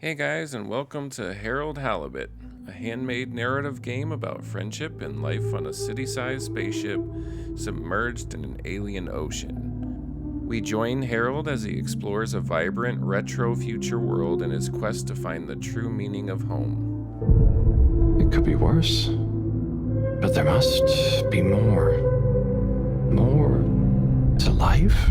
Hey guys, and welcome to Halibut, a handmade narrative game about friendship and life on a city-sized spaceship submerged in an alien ocean. We join Harold as he explores a vibrant, retro future world in his quest to find the true meaning of home. It could be worse, but there must be more. More to life?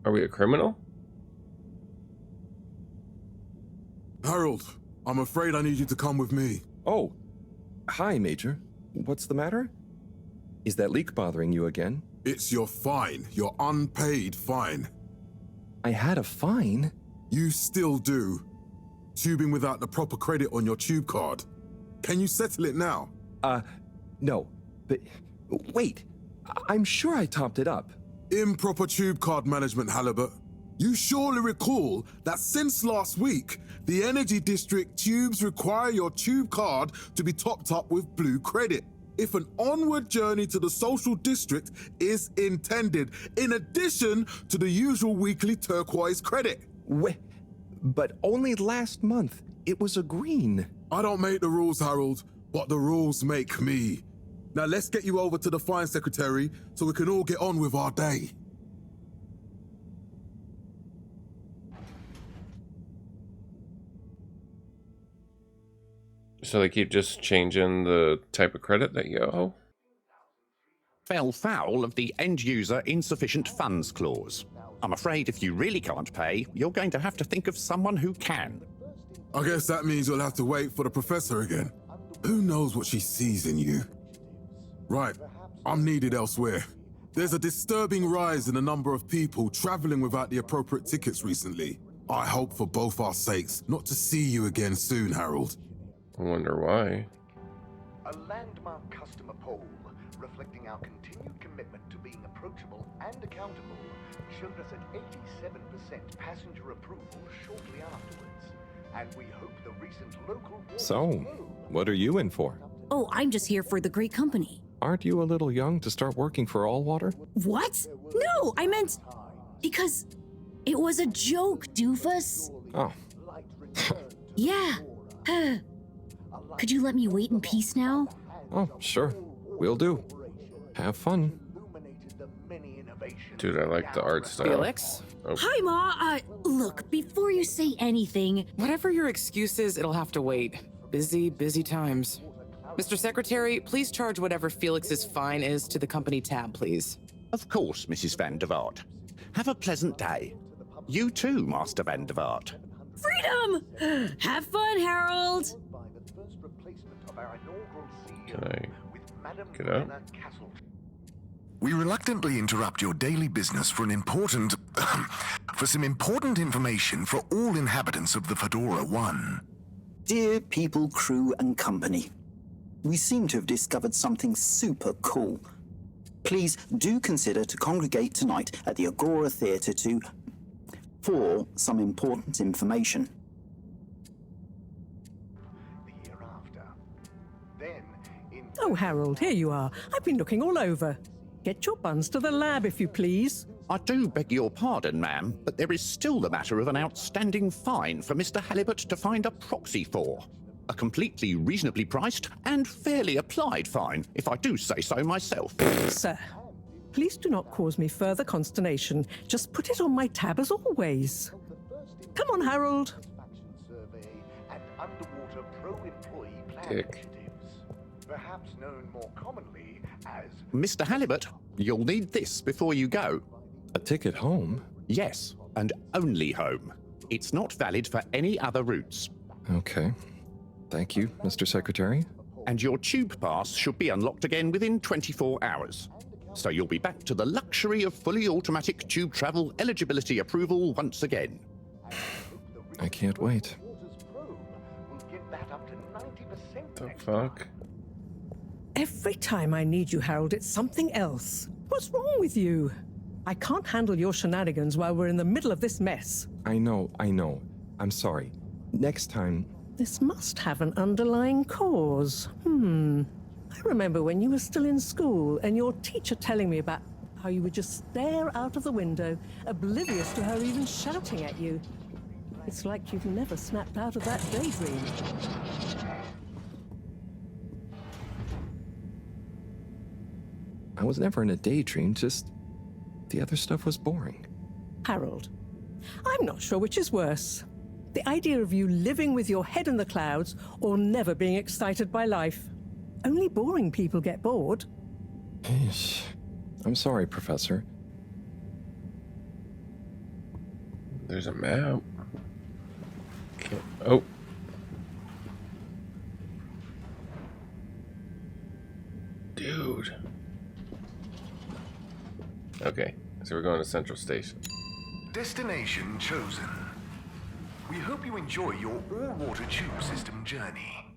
Are we a criminal? Harold, I'm afraid I need you to come with me. Oh, hi, Major. What's the matter? Is that leak bothering you again? It's your fine, your unpaid fine. I had a fine? You still do. Tubing without the proper credit on your tube card. Can you settle it now? No. But wait, I'm sure I topped it up. Improper tube card management, Halibut. You surely recall that since last week, the Energy District tubes require your tube card to be topped up with blue credit if an onward journey to the social district is intended, in addition to the usual weekly turquoise credit. But only last month, it was a green. I don't make the rules, Harold, but the rules make me. Now let's get you over to the fine secretary so we can all get on with our day. So they keep just changing the type of credit that you owe? Fell foul of the end-user insufficient funds clause. I'm afraid if you really can't pay, you're going to have to think of someone who can. I guess that means you'll have to wait for the professor again. Who knows what she sees in you? Right, I'm needed elsewhere. There's a disturbing rise in the number of people traveling without the appropriate tickets recently. I hope for both our sakes not to see you again soon, Harold. I wonder why. A landmark customer poll reflecting our continued commitment to being approachable and accountable showed us at 87% passenger approval shortly afterwards. And we hope the recent local... So, what are you in for? Oh, I'm just here for the great company. Aren't you a little young to start working for Allwater? What? No, I meant... because it was a joke, doofus. Oh. Yeah. Could you let me wait in peace now? Oh, sure. Will do. Have fun. Dude, I like the art style. Felix? Oh. Hi, Ma. Look, before you say anything... Whatever your excuse is, it'll have to wait. Busy times. Mr. Secretary, please charge whatever Felix's fine is to the company tab, please. Of course, Mrs. Van der Vaart. Have a pleasant day. You too, Master Van der Vaart. Freedom! Have fun, Harold! Can I get up? We reluctantly interrupt your daily business for for some important information for all inhabitants of the Fedora 1. Dear people, crew, and company, we seem to have discovered something super cool. Please do consider to congregate tonight at the Agora Theatre for some important information. Oh, Harold, here you are. I've been looking all over. Get your buns to the lab, if you please. I do beg your pardon, ma'am, but there is still the matter of an outstanding fine for Mr. Halibut to find a proxy for. A completely reasonably priced and fairly applied fine, if I do say so myself. Sir, please do not cause me further consternation. Just put it on my tab as always. Come on, Harold. Dick. Perhaps known more commonly as... Mr. Halibut, you'll need this before you go. A ticket home? Yes, and only home. It's not valid for any other routes. Okay. Thank you, Mr. Secretary. And your tube pass should be unlocked again within 24 hours. So you'll be back to the luxury of fully automatic tube travel eligibility approval once again. I can't wait. The fuck? Every time I need you, Harold, it's something else. What's wrong with you? I can't handle your shenanigans while we're in the middle of this mess. I know. I'm sorry. Next time... This must have an underlying cause. I remember when you were still in school and your teacher telling me about how you would just stare out of the window, oblivious to her even shouting at you. It's like you've never snapped out of that daydream. I was never in a daydream, just the other stuff was boring. Harold, I'm not sure which is worse. The idea of you living with your head in the clouds or never being excited by life. Only boring people get bored. Eesh. I'm sorry, Professor. There's a map. Oh. Dude. Okay, so we're going to Central Station. Destination chosen. We hope you enjoy your all-water tube system journey.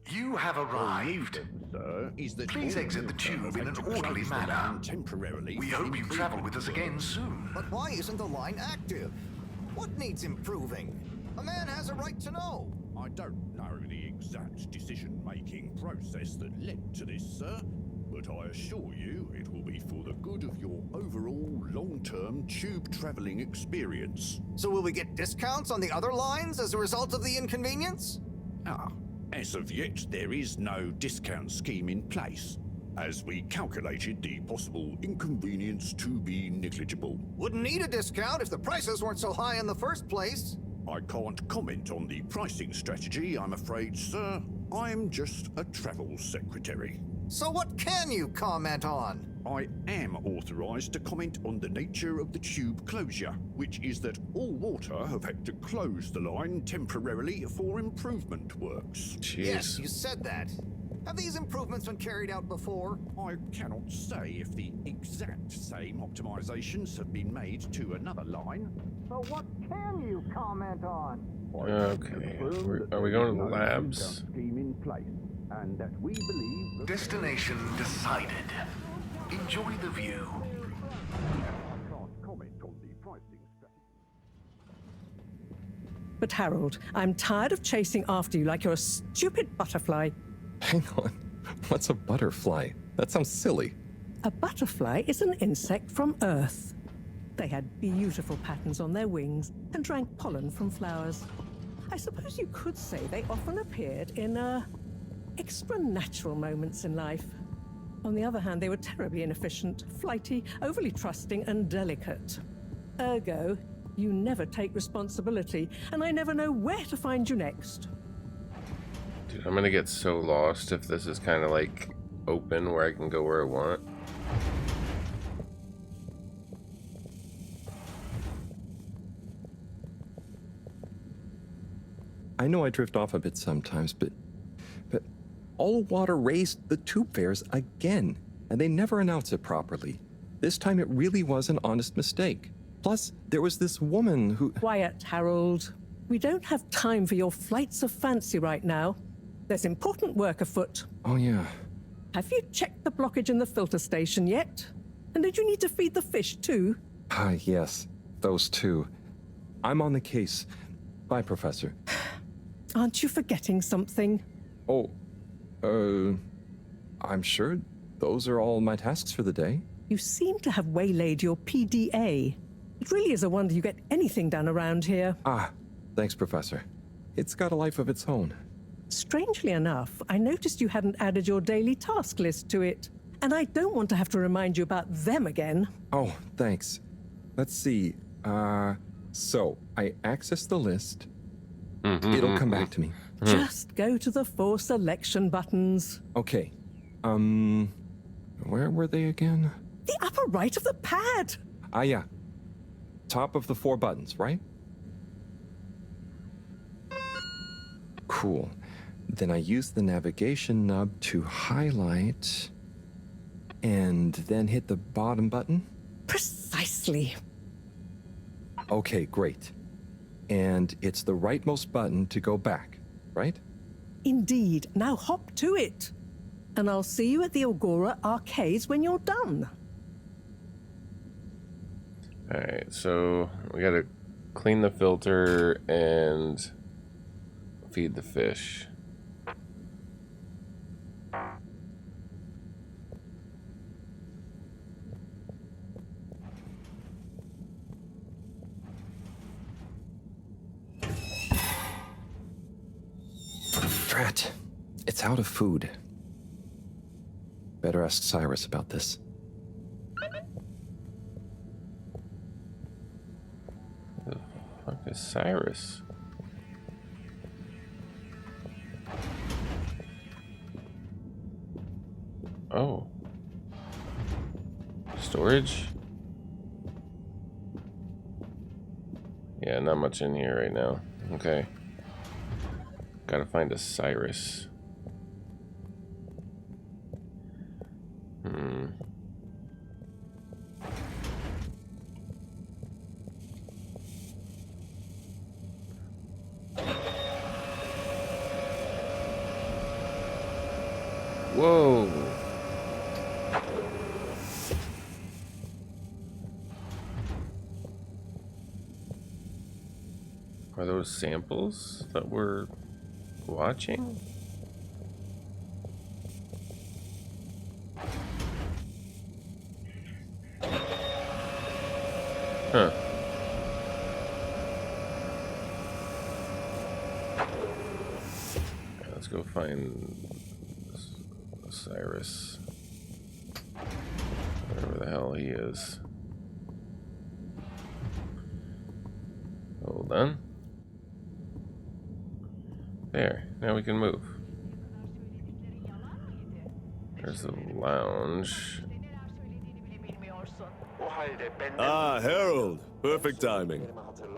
You have arrived. Please exit the tube in an orderly manner. We hope you travel with us again soon. But why isn't the line active? What needs improving? A man has a right to know. I don't know the exact decision-making process that led to this, sir, but I assure you it will be for the good of your overall long-term tube traveling experience. So will we get discounts on the other lines as a result of the inconvenience? As of yet, there is no discount scheme in place, as we calculated the possible inconvenience to be negligible. Wouldn't need a discount if the prices weren't so high in the first place. I can't comment on the pricing strategy, I'm afraid, sir. I'm just a travel secretary. So what can you comment on? I am authorized to comment on the nature of the tube closure, which is that All Water have had to close the line temporarily for improvement works. Jeez. Yes, you said that. Have these improvements been carried out before? I cannot say if the exact same optimizations have been made to another line. So what can you comment on? Okay. Are we going to the labs? Scheme in place, and that we believe Destination decided. Enjoy the view. But Harold, I'm tired of chasing after you like you're a stupid butterfly. Hang on. What's a butterfly? That sounds silly. A butterfly is an insect from Earth. They had beautiful patterns on their wings and drank pollen from flowers. I suppose you could say they often appeared in extra natural moments in life. On the other hand, they were terribly inefficient, flighty, overly trusting, and delicate. Ergo, you never take responsibility, and I never know where to find you next. Dude, I'm gonna get so lost if this is kind of like open where I can go where I want. I know I drift off a bit sometimes, but all water raised the tube fares again, and they never announce it properly. This time it really was an honest mistake. Plus, there was this woman who... Quiet, Harold. We don't have time for your flights of fancy right now. There's important work afoot. Oh, yeah. Have you checked the blockage in the filter station yet? And did you need to feed the fish too? Ah, yes. Those two. I'm on the case. Bye, Professor. Aren't you forgetting something? Oh, I'm sure those are all my tasks for the day. You seem to have waylaid your PDA. It really is a wonder you get anything done around here. Ah, thanks, Professor. It's got a life of its own. Strangely enough, I noticed you hadn't added your daily task list to it. And I don't want to have to remind you about them again. Oh, thanks. Let's see. So I access the list. It'll come back to me. Just go to the 4 selection buttons. Okay. Where were they again? The upper right of the pad. Ah, yeah. Top of the 4 buttons, right? Cool. Then I use the navigation nub to highlight and then hit the bottom button. Precisely. Okay, great. And it's the rightmost button to go back, right? Indeed. Now hop to it. And I'll see you at the Agora arcades when you're done. Alright, so we gotta clean the filter and feed the fish. Drat. It's out of food. Better ask Cyrus about this. Who the fuck is Cyrus? Oh. Storage? Yeah, not much in here right now. Okay. Gotta find a Cyrus. Whoa. Are those samples that we're watching? Huh. Let's go find Cyrus. Wherever the hell he is. Hold on. There. Now we can move. There's the lounge. Ah, Harold. Perfect timing.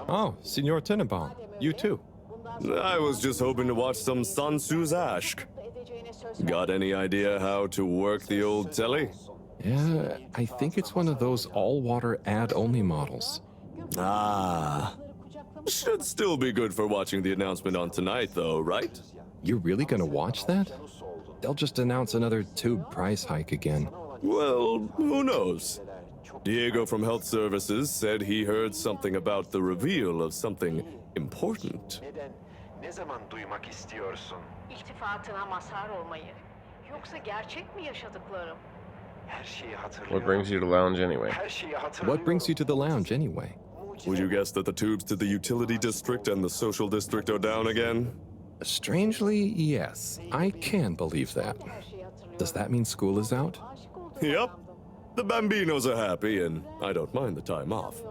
Oh, Signor Tinnerbaum. You too. I was just hoping to watch some Sun Tzu's Ashk. Got any idea how to work the old telly? Yeah, I think it's one of those all-water ad-only models. Ah. Should still be good for watching the announcement on tonight, though, right? You're really gonna watch that? They'll just announce another tube price hike again. Well, who knows? Diego from Health Services said he heard something about the reveal of something important. Ne zaman duymak istiyorsun? İltifatına mazhar olmayı. Yoksa gerçek mi yaşadıklarım? Her şeyi hatırlıyorum. What brings you to lounge anyway? Her şeyi hatırlıyorum. What brings you to the lounge anyway? Would you guess that the tubes to the utility district and the social district are down again? Strangely, yes. I can believe that. Does that mean school is out? Yep. The Bambinos are happy, and I don't mind the time off.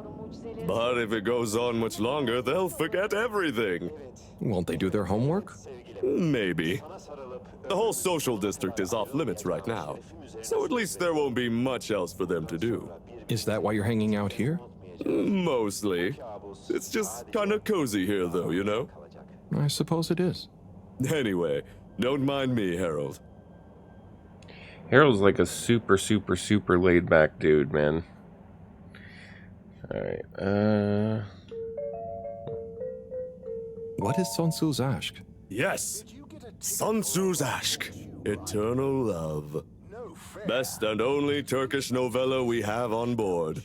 But if it goes on much longer, they'll forget everything. Won't they do their homework? Maybe. The whole social district is off limits right now, so at least there won't be much else for them to do. Is that why you're hanging out here? Mostly. It's just kind of cozy here, though, you know? I suppose it is. Anyway, don't mind me, Harold. Harold's like a super, super, super laid back dude, man. Alright, What is Sun Tzu's Ashk? Yes! Sun Tzu's Ashk. Eternal love. Best and only Turkish novella we have on board.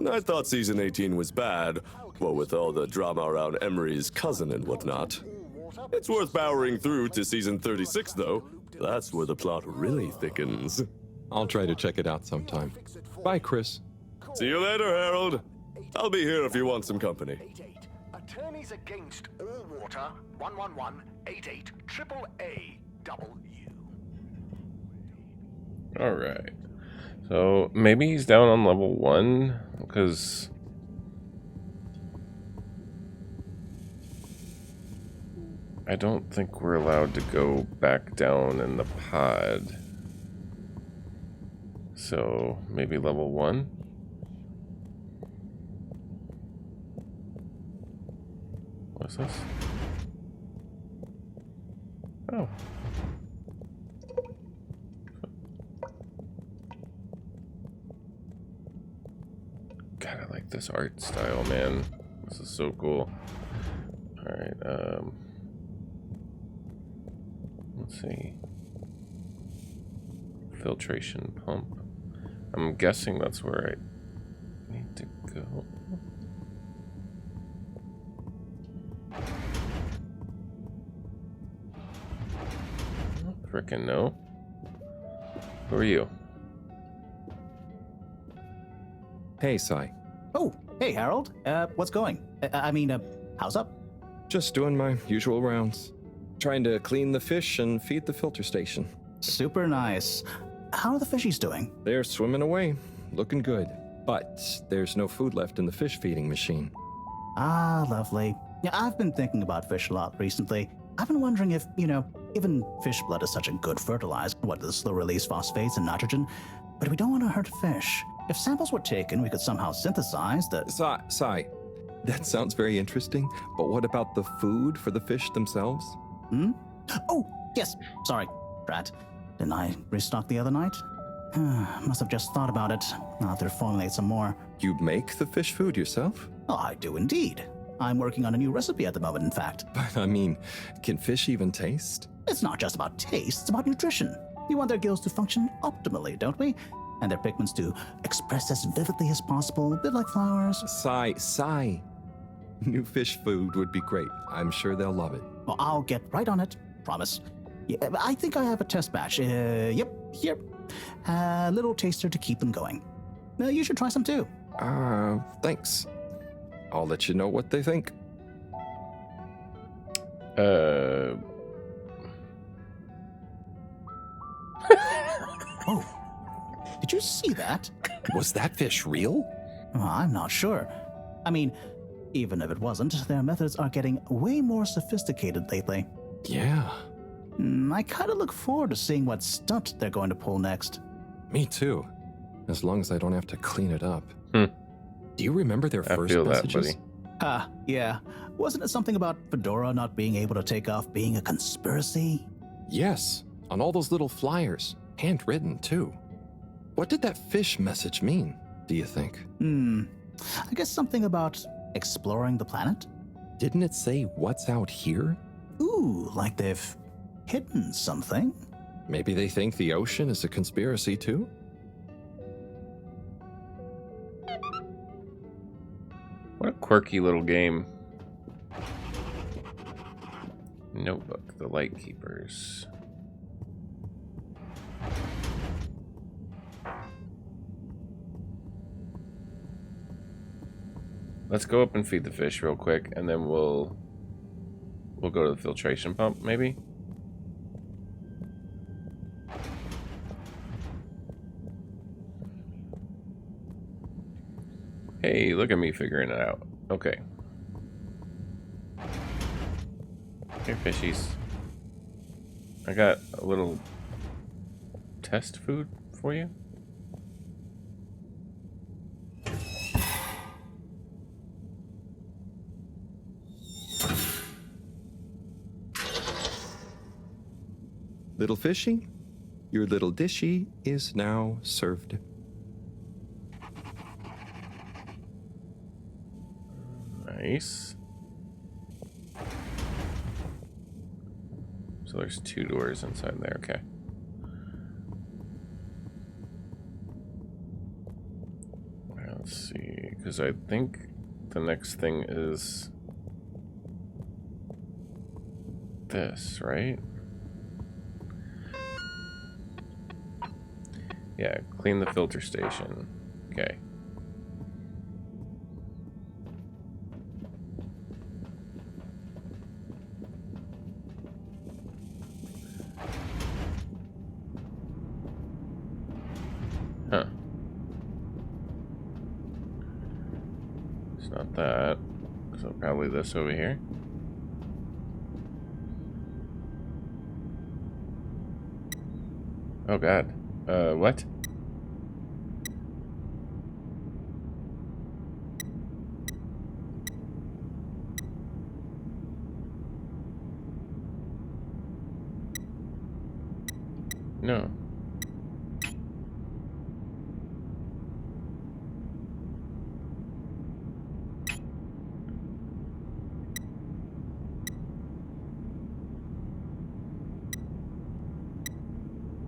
I thought season 18 was bad, what with all the drama around Emery's cousin and whatnot. It's worth powering through to season 36, though. That's where the plot really thickens. I'll try to check it out sometime. Bye, Chris. See you later, Harold. I'll be here if you want some company. Attorneys against all water, 111-88 AAA-W. alright. So, maybe he's down on level 1, because... I don't think we're allowed to go back down in the pod. So, maybe level 1? What's this? Oh. God, I like this art style, man. This is so cool. Alright, let's see. Filtration pump. I'm guessing that's where I need to go. Frickin' no. Who are you? Hey, Sai. Oh, hey, Harold. What's going? How's up? Just doing my usual rounds. Trying to clean the fish and feed the filter station. Super nice. How are the fishies doing? They're swimming away, looking good. But there's no food left in the fish feeding machine. Ah, lovely. Yeah, I've been thinking about fish a lot recently. I've been wondering if, even fish blood is such a good fertilizer, what the slow-release phosphates and nitrogen, but we don't want to hurt fish. If samples were taken, we could somehow synthesize the... Sai, that sounds very interesting, but what about the food for the fish themselves? Oh, yes, sorry, Drat. Didn't I restock the other night? Must have just thought about it. I'll have to formulate some more. You make the fish food yourself? Oh, I do indeed. I'm working on a new recipe at the moment, in fact. But can fish even taste? It's not just about taste, it's about nutrition. We want their gills to function optimally, don't we? And their pigments to express as vividly as possible, a bit like flowers. Sai. New fish food would be great. I'm sure they'll love it. Well, I'll get right on it. Promise. Yeah, I think I have a test batch. Yep, here. A little taster to keep them going. You should try some too. Thanks. I'll let you know what they think. Oh, did you see that? Was that fish real? I'm not sure. Even if it wasn't, their methods are getting way more sophisticated lately. Yeah. I kind of look forward to seeing what stunt they're going to pull next. Me too. As long as I don't have to clean it up. Do you remember their first messages? Yeah. Wasn't it something about Fedora not being able to take off being a conspiracy? Yes, on all those little flyers. Handwritten, too. What did that fish message mean, do you think? I guess something about exploring the planet? Didn't it say what's out here? Ooh, like they've hidden something? Maybe they think the ocean is a conspiracy, too? What a quirky little game. Notebook, the Lightkeepers. Let's go up and feed the fish real quick, and then we'll go to the filtration pump, maybe? Hey, look at me figuring it out. Okay. Here, fishies. I got a little test food for you. Little fishy, your little dishy is now served. Nice. So there's 2 doors inside there, okay. Let's see, because I think the next thing is this, right? Yeah, clean the filter station. Okay. Huh. It's not that. So probably this over here. Oh god. What? No.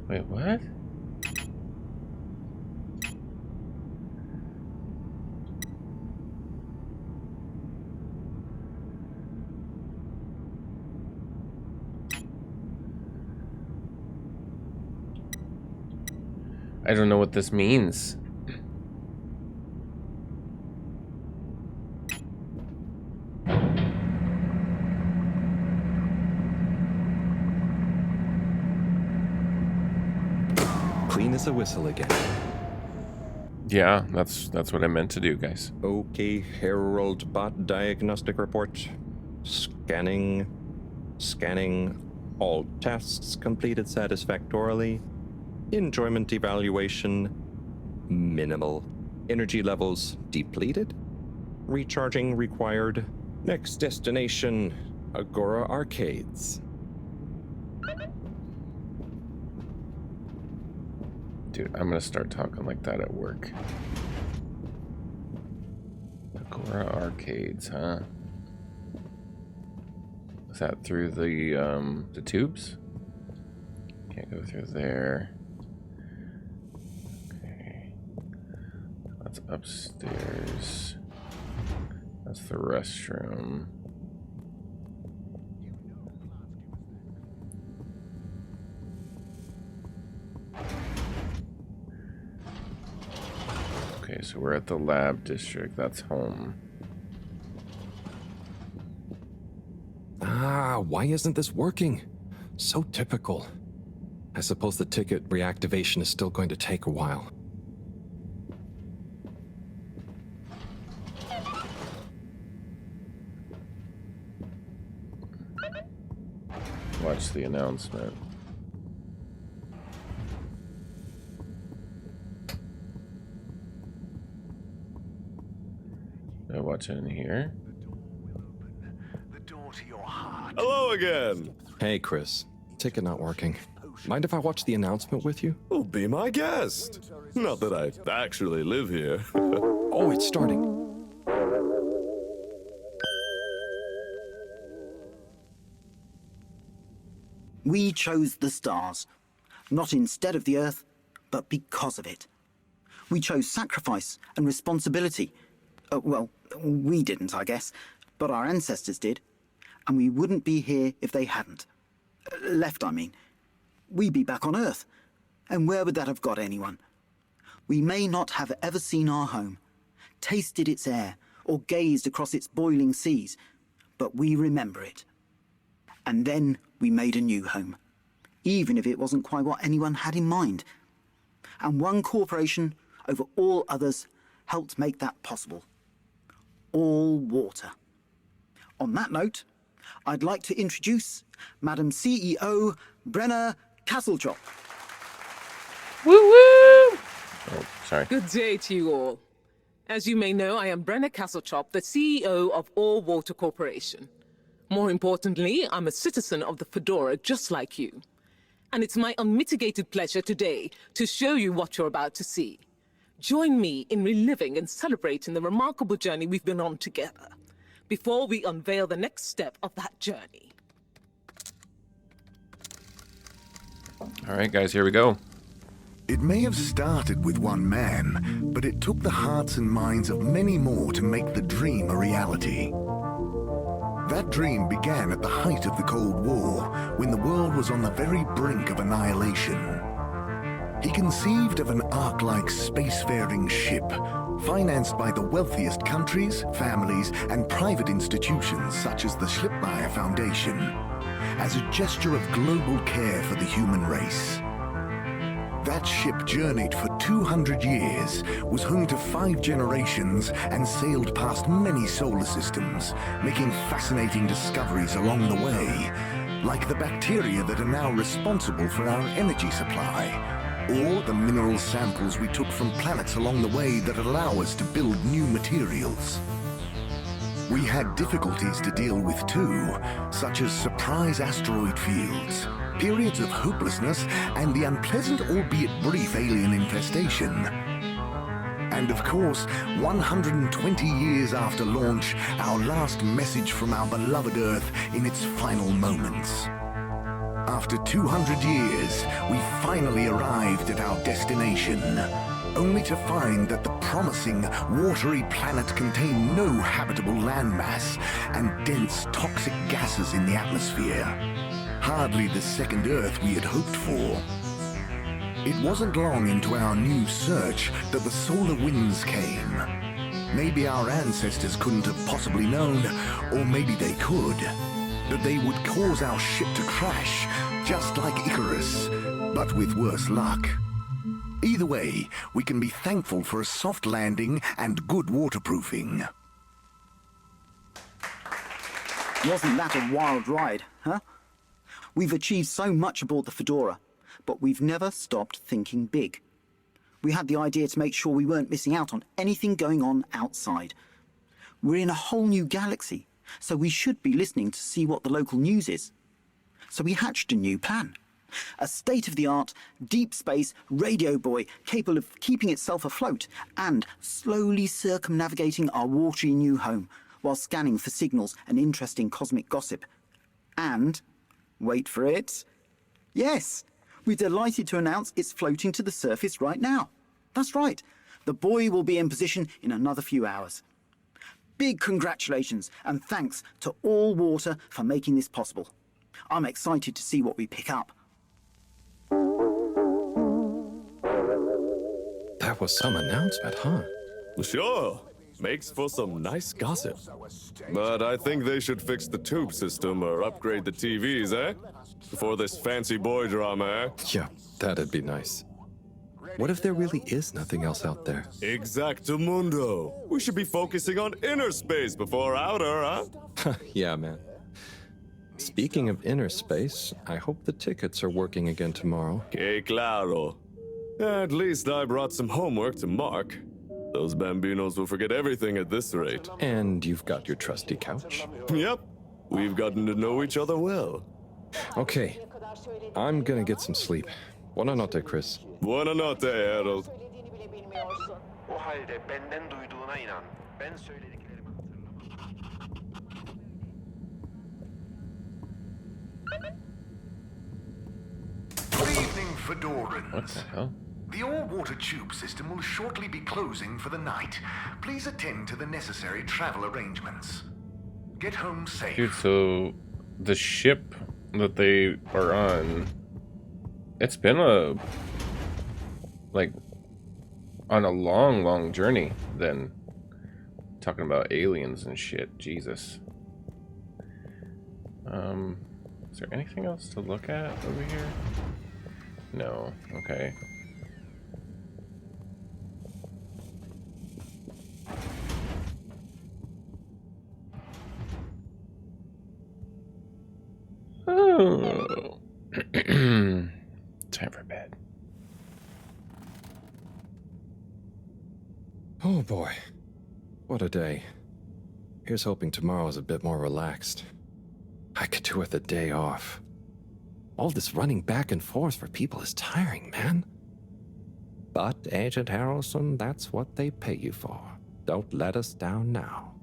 Wait, what? I don't know what this means. Clean as a whistle again. Yeah, that's what I meant to do, guys. Okay, Herald Bot Diagnostic Report. Scanning. All tasks completed satisfactorily. Enjoyment evaluation. Minimal. Energy levels depleted. Recharging required. Next destination, Agora Arcades. Dude, I'm gonna start talking like that at work. Agora Arcades, huh? Is that through the tubes? Can't go through there. Okay. That's upstairs. That's the restroom. Okay, so we're at the lab district. That's home. Why isn't this working? So typical. I suppose the ticket reactivation is still going to take a while. Watch the announcement. Did I watch it in here? Hello again. Hey, Chris. Ticket not working. Mind if I watch the announcement with you? Well, be my guest. Not that I actually live here. Oh, it's starting. We chose the stars, not instead of the Earth, but because of it. We chose sacrifice and responsibility. Well, we didn't, I guess, but our ancestors did. And we wouldn't be here if they hadn't. Left, I mean. We'd be back on Earth. And where would that have got anyone? We may not have ever seen our home, tasted its air, or gazed across its boiling seas, but we remember it. And then we made a new home, even if it wasn't quite what anyone had in mind. And one corporation over all others helped make that possible. All water. On that note, I'd like to introduce Madam CEO Brenna Castlejob. Woo woo! Oh, sorry. Good day to you all. As you may know, I am Brenna Castlejob, the CEO of All Water Corporation. More importantly, I'm a citizen of the Fedora just like you. And it's my unmitigated pleasure today to show you what you're about to see. Join me in reliving and celebrating the remarkable journey we've been on together, before we unveil the next step of that journey. All right, guys, here we go. It may have started with one man, but it took the hearts and minds of many more to make the dream a reality. That dream began at the height of the Cold War, when the world was on the very brink of annihilation. He conceived of an ark-like spacefaring ship, financed by the wealthiest countries, families, and private institutions such as the Schlipmeyer Foundation, as a gesture of global care for the human race. That ship journeyed for 200 years, was home to 5 generations, and sailed past many solar systems, making fascinating discoveries along the way, like the bacteria that are now responsible for our energy supply, or the mineral samples we took from planets along the way that allow us to build new materials. We had difficulties to deal with too, such as surprise asteroid fields, periods of hopelessness, and the unpleasant albeit brief alien infestation. And of course, 120 years after launch, our last message from our beloved Earth in its final moments. After 200 years, we finally arrived at our destination, only to find that the promising, watery planet contained no habitable landmass and dense, toxic gases in the atmosphere. Hardly the second Earth we had hoped for. It wasn't long into our new search that the solar winds came. Maybe our ancestors couldn't have possibly known, or maybe they could, that they would cause our ship to crash, just like Icarus, but with worse luck. Either way, we can be thankful for a soft landing and good waterproofing. Wasn't that a wild ride, huh? We've achieved so much aboard the Fedora, but we've never stopped thinking big. We had the idea to make sure we weren't missing out on anything going on outside. We're in a whole new galaxy, so we should be listening to see what the local news is. So we hatched a new plan. A state-of-the-art, deep space radio buoy capable of keeping itself afloat and slowly circumnavigating our watery new home while scanning for signals and interesting cosmic gossip. And, wait for it, yes, we're delighted to announce it's floating to the surface right now. That's right, the buoy will be in position in another few hours. Big congratulations and thanks to All Water for making this possible. I'm excited to see what we pick up. That was some announcement, huh? Sure. Makes for some nice gossip. But I think they should fix the tube system or upgrade the TVs, eh? Before this fancy boy drama, eh? Yeah, that'd be nice. What if there really is nothing else out there? Exactamundo. We should be focusing on inner space before outer, huh? Yeah, man. Speaking of inner space, I hope the tickets are working again tomorrow. Que claro. At least I brought some homework to mark. Those bambinos will forget everything at this rate. And you've got your trusty couch? Yep. We've gotten to know each other well. Okay. I'm gonna get some sleep. Buona notte, Chris. Buona notte, Harold. O halde benden duyduğuna inan. Ben söylediklerimi hatırlamam. Good evening, Fedorans. What the hell? The all-water tube system will shortly be closing for the night. Please attend to the necessary travel arrangements. Get home safe. Dude, so the ship that they are on, it's been on a long journey then. Talking about aliens and shit, Jesus. Is there anything else to look at over here? No, okay. Time for bed. Oh boy. What a day. Here's hoping tomorrow's a bit more relaxed. I could do with a day off. All this running back and forth for people is tiring, man. But, Agent Harrelson, that's what they pay you for. Don't let us down now.